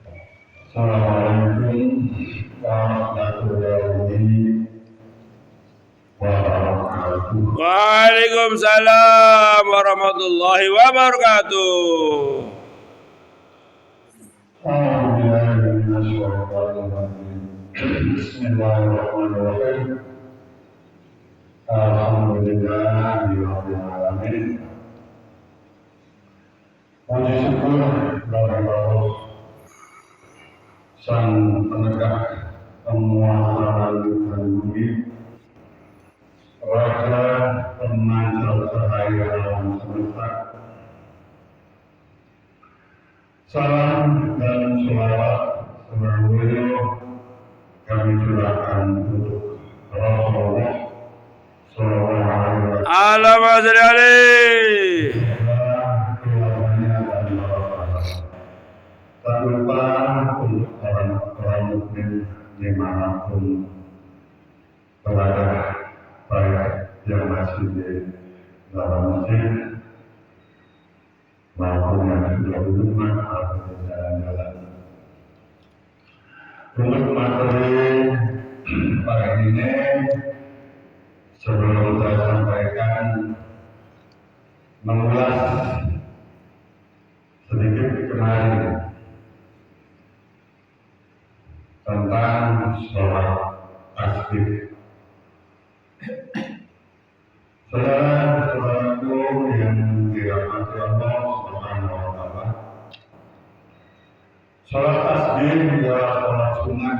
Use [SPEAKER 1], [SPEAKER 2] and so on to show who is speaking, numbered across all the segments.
[SPEAKER 1] Assalamualaikum warahmatullahi wabarakatuh.
[SPEAKER 2] Waalaikumsalam warahmatullahi wabarakatuh.
[SPEAKER 1] Bismillahirrahmanirrahim. Alhamdulillahirabbil alamin. Puji syukur kepada Allah Sang Penegak penguasa langit dan bumi, Raja pemancar cahaya alam semesta. Salam dan sholawat selalu kami curahkan untuk Rasulullah Sallallahu Alaihi Wasallam.
[SPEAKER 2] Allahumma sholli alaihi.
[SPEAKER 1] Keluarganya dan para tak lupa untuk orang mukmin dimanapun berada, baik yang masih di dalam masjid maupun yang sudah di rumah atau di jalan-jalan. Untuk materi pagi ini, sebelum saya sampaikan, mengulas sedikit kemarin tentang sholat tasbih. Saudara-saudaraku yang dirahmati Allah Subhanahu wa Ta'ala, sholat tasbih adalah sholat sunnah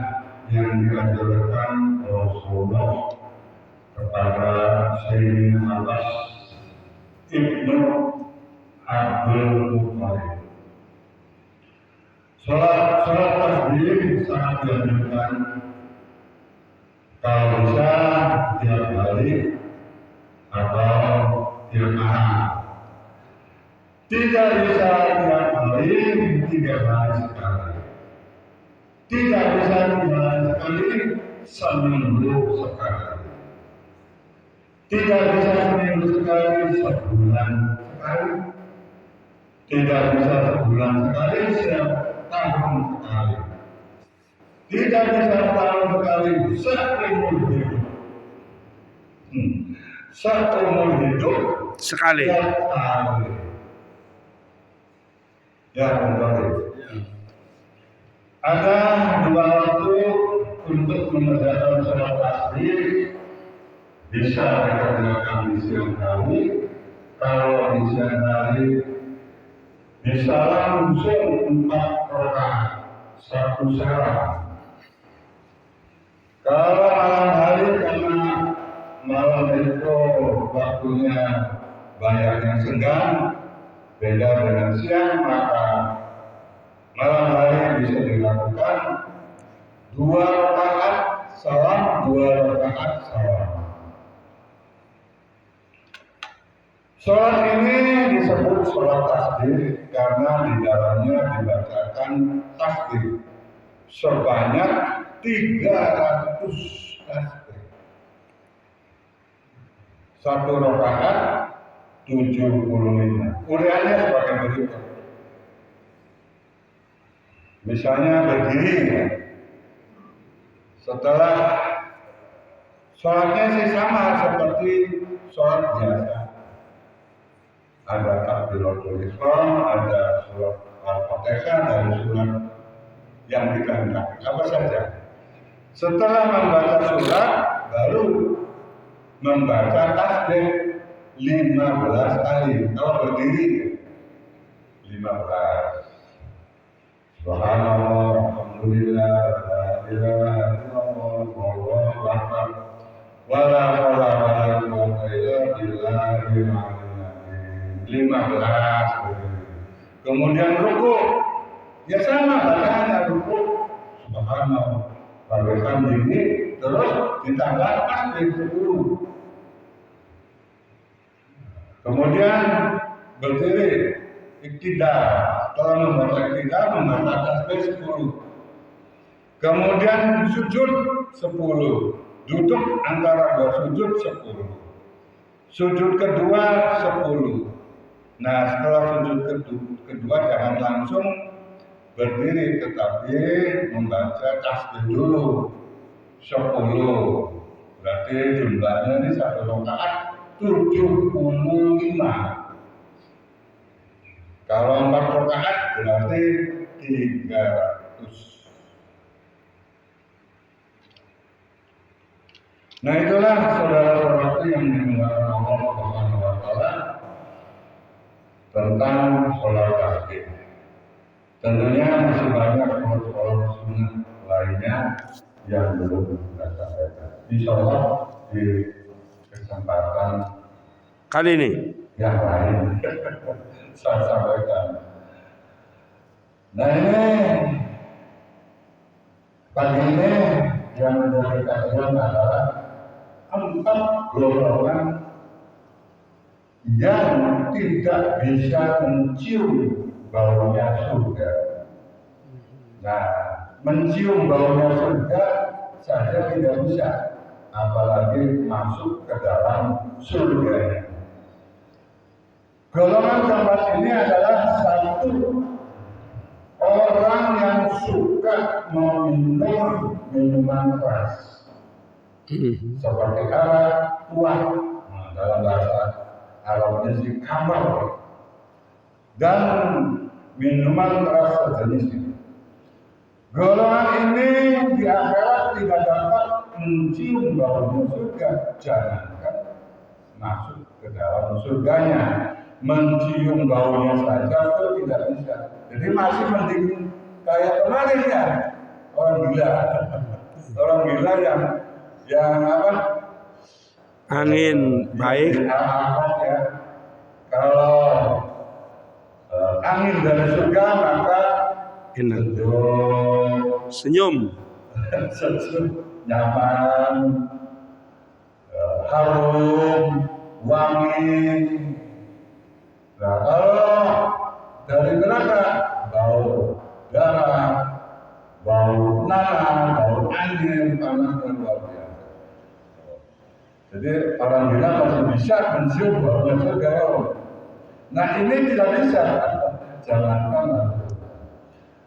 [SPEAKER 1] yang diajarkan Rasulullah kepada Sayyidina Abbas Ibnu Abdul Muttalib. Sholat tasbih sangat dianjurkan kalau bisa tiap hari atau tiap hari. Tidak bisa tiap hari, 3 hari sekali. Tidak bisa 2 hari sekali, seminggu sekali. Tidak bisa seminggu sekali, sebulan sekali. Tidak bisa sebulan sekali, setahun sekali. Tidak bisa setahun sekali, seumur hidup. Seumur hidup
[SPEAKER 2] Sekali.
[SPEAKER 1] sekali. Ya, kembali. Ada 2 waktu untuk mengerjakan sholat tasbih. Bisa dikerjakan di siang hari. Kalau di siang hari bisa langsung 4 rakaat, 1 salam. Kalau malam hari karena malam itu waktunya banyak yang senggang, beda dengan siang, maka malam hari bisa dilakukan 2 rakaat salam, 2 rakaat salam. Sholat ini disebut sholat tasbih karena di dalamnya dibacakan tasbih sebanyak 300 tasbih. 1 rakaat 75. Uraiannya sebagai berikut. Misalnya berdiri, ya. Setelah sholatnya sih sama seperti sholat biasa. Ada takbiratul ihram, ada surat Al-Fatihah, dan surat yang dikehendaki. Apa saja. Setelah membaca surat, baru membaca tasbih 15 kali. Kalau berdiri 15. Subhanallah, alhamdulillah, la ilaha illallah, wallahu akbar. Wala haula wala quwwata illa billahil 15. Kemudian ruku, ya sama bacaannya ruku, subhanallah, walhamdulillah, terus ditambah tasbih 10. Kemudian berdiri, iktidal, setelah membaca iktidal membaca tasbih 10. Kemudian sujud 10, duduk antara 2 sujud 10. Sujud kedua 10. Nah, setelah sujud kedua jangan langsung berdiri, tetapi membaca tasbih dulu 10. Berarti jumlahnya ini 1 rakaat 75. Kalau 4 rakaat berarti 300. Nah itulah saudara-saudara yang dimuliakan Allah Subhanahu wa Ta'ala tentang sholat tasbih. Tentunya masih banyak sholat sunnah lainnya yang belum kita sampaikan. Insya Allah di kesempatan
[SPEAKER 2] Kali ini.
[SPEAKER 1] yang lain saya sampaikan. Nah ini pagi ini yang menjadi kajian adalah 4 golongan yang tidak bisa mencium baunya surga. Nah, mencium baunya surga saja tidak bisa, apalagi masuk ke dalam surga. Golongan keempat ini adalah 1 orang yang suka meminum minuman keras. Seperti arak, tuak, dalam bahasa Arabnya si kamar, dan minuman keras sejenis. Golongan ini di akhirat tidak dapat mencium baunya surga, jangankan masuk ke dalam surganya, mencium baunya saja itu tidak bisa. Jadi masih mending kayak kemarin ya, orang gila yang apa?
[SPEAKER 2] Angin baik.
[SPEAKER 1] Ya. Kalau angin dari surga maka
[SPEAKER 2] Enak.
[SPEAKER 1] senyum, nyaman, harum, wangi. Nah kalau dari neraka bau darah, bau nanah, bau angin, panas dan luar biasa. Jadi orang gila masih bisa mencium baunya surga. Nah ini tidak bisa, jangankan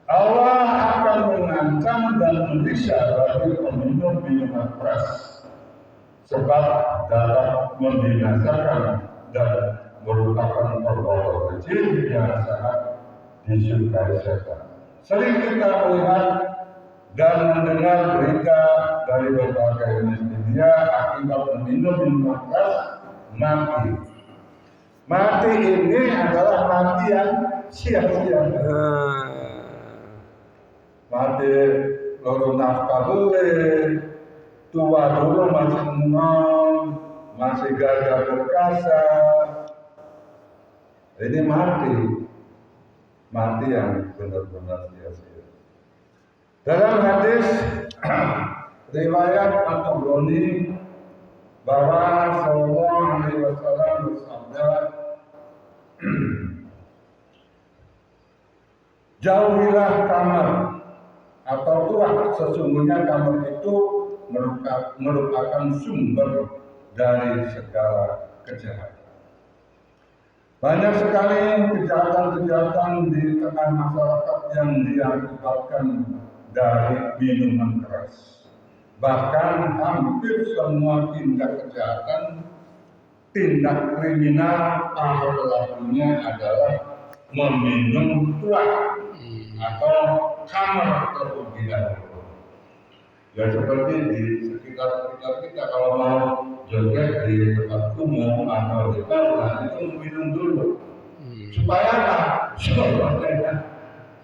[SPEAKER 1] Allah akan mengancam dan menyiksa bagi peminum minuman keras, sebab dapat membinasakan dan merupakan perbuatan kecil yang sangat disukai setan. Sering kita melihat dan mendengar berita dari berbagai media akibat meminum minuman keras mati. Mati ini adalah mati yang sia-sia. Mati loro nafkah boleh, tua dulu masih enom, masih gagah perkasa. Ini mati yang benar-benar sia-sia. Dalam hadis riwayat At-Tabrani bahwa Sallallahu Alaihi Wasallam bersabda, jauhilah kamar atau tuak, sesungguhnya kamar itu merupakan sumber dari segala kejahatan. Banyak sekali kejahatan-kejahatan di tengah masyarakat yang diakibatkan dari minuman keras. Bahkan hampir semua tindak kejahatan, tindak kriminal pelakunya adalah meminum tuak atau kamar terlebih dahulu. Ya seperti di sekitar kita kalau mau joget di tempat umum atau di taman itu minum dulu. Supaya apa?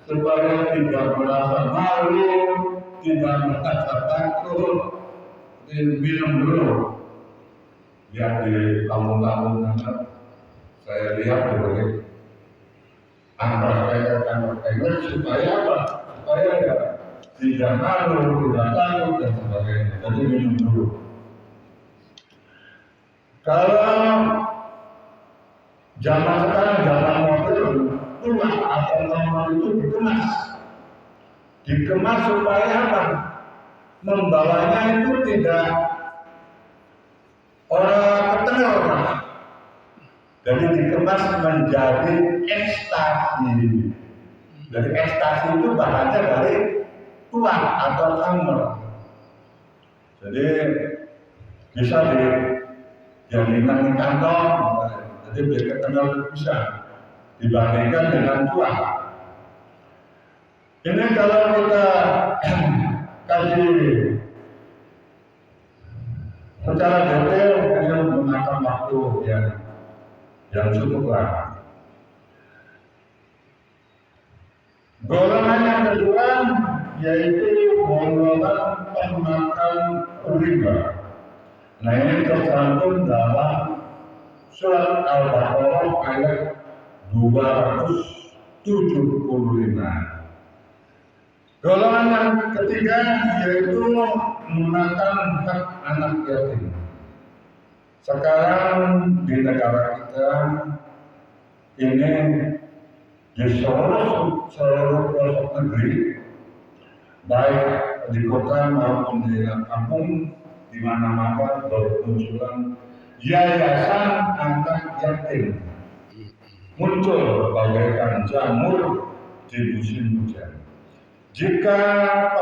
[SPEAKER 1] Supaya tidak merasa malu, tidak merasa takut, minum dulu. Yang di kampung-kampung saya lihat begitu. Angkat supaya apa? Supaya ya tidak malu, tidak takut dan sebagainya. Jadi minum dulu. Kalau zaman sekarang zaman modern, tuak atau nomor itu dikemas supaya apa? Membawanya itu tidak orang ketengah. Jadi dikemas menjadi ekstasi. Jadi ekstasi itu tuah atau khamr. Jadi bisa diaminkan di kantong, jadi biar kenal bisa dibandingkan dengan tuah. Ini kalau kita kaji secara detail, ini memakan waktu yang cukup lama. Golongan yang kedua yaitu golongan pemakan riba. Nah ini tercantum dalam surat Al-Baqarah ayat 275. Golongan yang ketiga yaitu memakan hak anak yatim. Sekarang di negara kita ini di seluruh pelosok negeri, baik di kota maupun di kampung, di mana-mana bermunculan yayasan anak yatim, muncul bagaikan jamur di musim hujan. Jika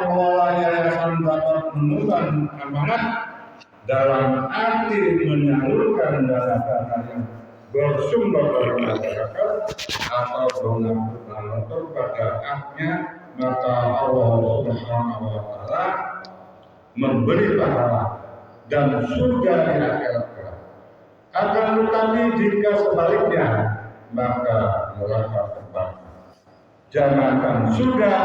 [SPEAKER 1] pengelola yayasan dapat menemukan amanat dalam arti menyalurkan dana-dana yang bersumber dari masyarakat atau donatur pada haknya, maka Allah Subhanahu wa Ta'ala memberi pahala dan surga di akhirat kelak. Akan tetapi jika sebaliknya, maka neraka tempat. Jangankan surga,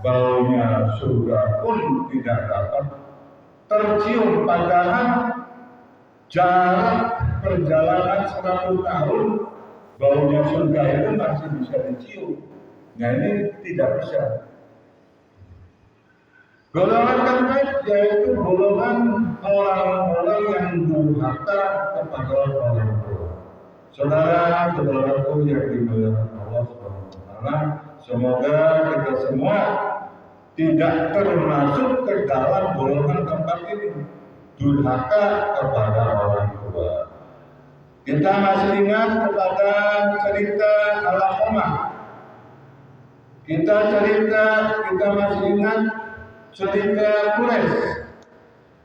[SPEAKER 1] baunya surga pun tidak dapat tercium, padahal jarak perjalanan 100 tahun baunya surga itu masih bisa dicium. Nah ini tidak bisa. Golongan keempat yaitu golongan orang-orang yang durhaka kepada orang tua. Saudara-saudaraku yang dimuliakan Allah SWT, semoga kita semua tidak termasuk ke dalam golongan keempat ini, durhaka kepada orang tua. Kita masih ingat kepada cerita Al-Qamah. Kita masih ingat cerita Quraisy,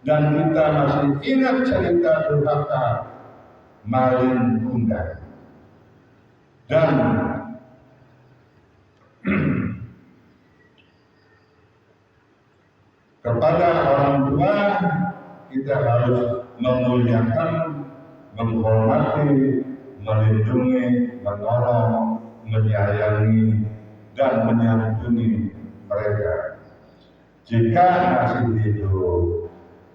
[SPEAKER 1] dan kita masih ingat cerita durhaka Malin Kundang. Dan kepada orang tua kita harus memuliakan, menghormati, melindungi, menolong, menyayangi, dan menyantuni mereka jika masih hidup.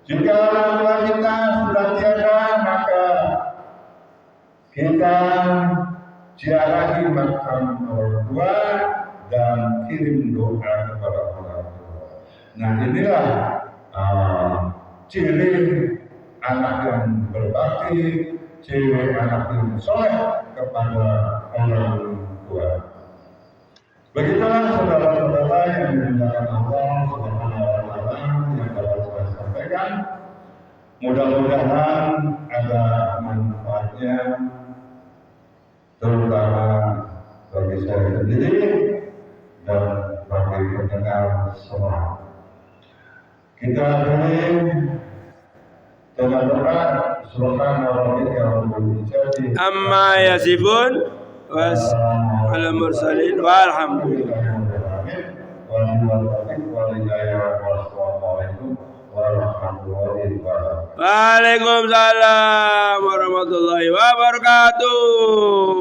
[SPEAKER 1] Jika orang tua kita sudah tiada, maka kita ziarahi makam orang tua dan kirim doa kepada orang tua. Nah inilah ciri anak yang berbakti, ciri anak yang soleh kepada orang tua. Begitulah saudara-saudara yang dimuliakan Allah Subhanahu wa Ta'ala yang dapat saya sampaikan. Mudah-mudahan ada manfaatnya, terutama bagi saya sendiri dan bagi pendengar semua. Kita akhiri dengan doa Subhana rabbika rabbil izzati
[SPEAKER 2] amma yasifun wal mursalin walhamdulillah. Waalaikumsalam warahmatullahi wabarakatuh.